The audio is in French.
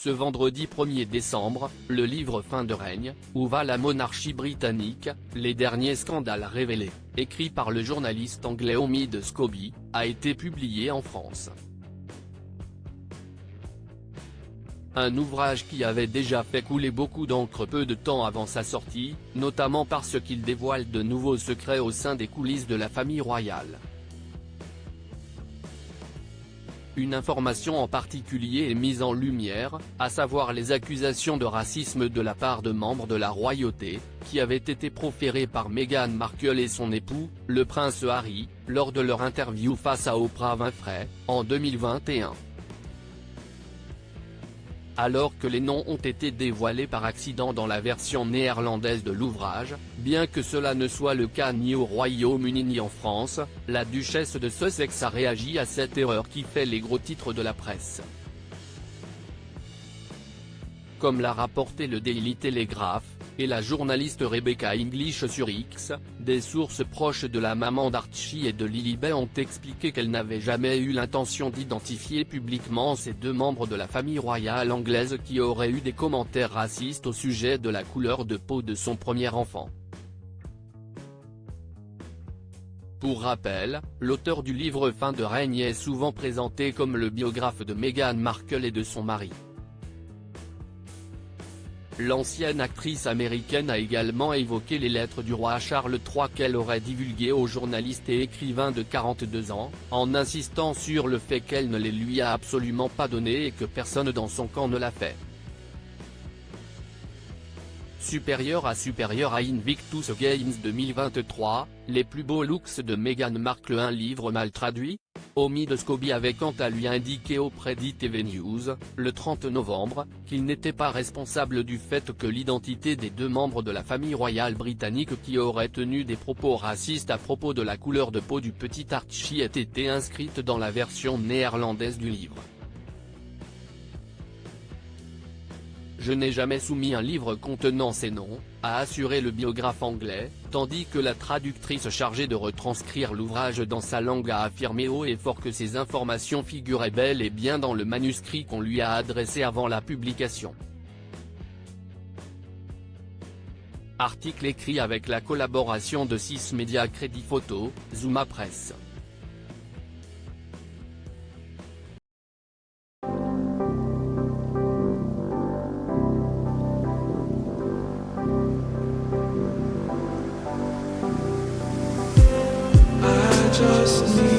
Ce vendredi 1er décembre, le livre Fin de règne, où va la monarchie britannique, les derniers scandales révélés, écrit par le journaliste anglais Omid Scobie, a été publié en France. Un ouvrage qui avait déjà fait couler beaucoup d'encre peu de temps avant sa sortie, notamment parce qu'il dévoile de nouveaux secrets au sein des coulisses de la famille royale. Une information en particulier est mise en lumière, à savoir les accusations de racisme de la part de membres de la royauté, qui avaient été proférées par Meghan Markle et son époux, le prince Harry, lors de leur interview face à Oprah Winfrey, en 2021. Alors que les noms ont été dévoilés par accident dans la version néerlandaise de l'ouvrage, bien que cela ne soit le cas ni au Royaume-Uni ni en France, la duchesse de Sussex a réagi à cette erreur qui fait les gros titres de la presse. Comme l'a rapporté le Daily Telegraph, et la journaliste Rebecca English sur X, des sources proches de la maman d'Archie et de Lilibet ont expliqué qu'elle n'avait jamais eu l'intention d'identifier publiquement ces deux membres de la famille royale anglaise qui auraient eu des commentaires racistes au sujet de la couleur de peau de son premier enfant. Pour rappel, l'auteur du livre Fin de règne est souvent présenté comme le biographe de Meghan Markle et de son mari. L'ancienne actrice américaine a également évoqué les lettres du roi Charles III qu'elle aurait divulguées au journaliste et écrivain de 42 ans, en insistant sur le fait qu'elle ne les lui a absolument pas données et que personne dans son camp ne l'a fait. Supérieur à Invictus Games 2023, les plus beaux looks de Meghan Markle, un livre mal traduit? Omid Scobie avait quant à lui indiqué auprès d'ITV News, le 30 novembre, qu'il n'était pas responsable du fait que l'identité des deux membres de la famille royale britannique qui auraient tenu des propos racistes à propos de la couleur de peau du petit Archie ait été inscrite dans la version néerlandaise du livre. Je n'ai jamais soumis un livre contenant ces noms, a assuré le biographe anglais, tandis que la traductrice chargée de retranscrire l'ouvrage dans sa langue a affirmé haut et fort que ces informations figuraient bel et bien dans le manuscrit qu'on lui a adressé avant la publication. Article écrit avec la collaboration de 6 médias Crédit Photo, Zuma Presse. Just need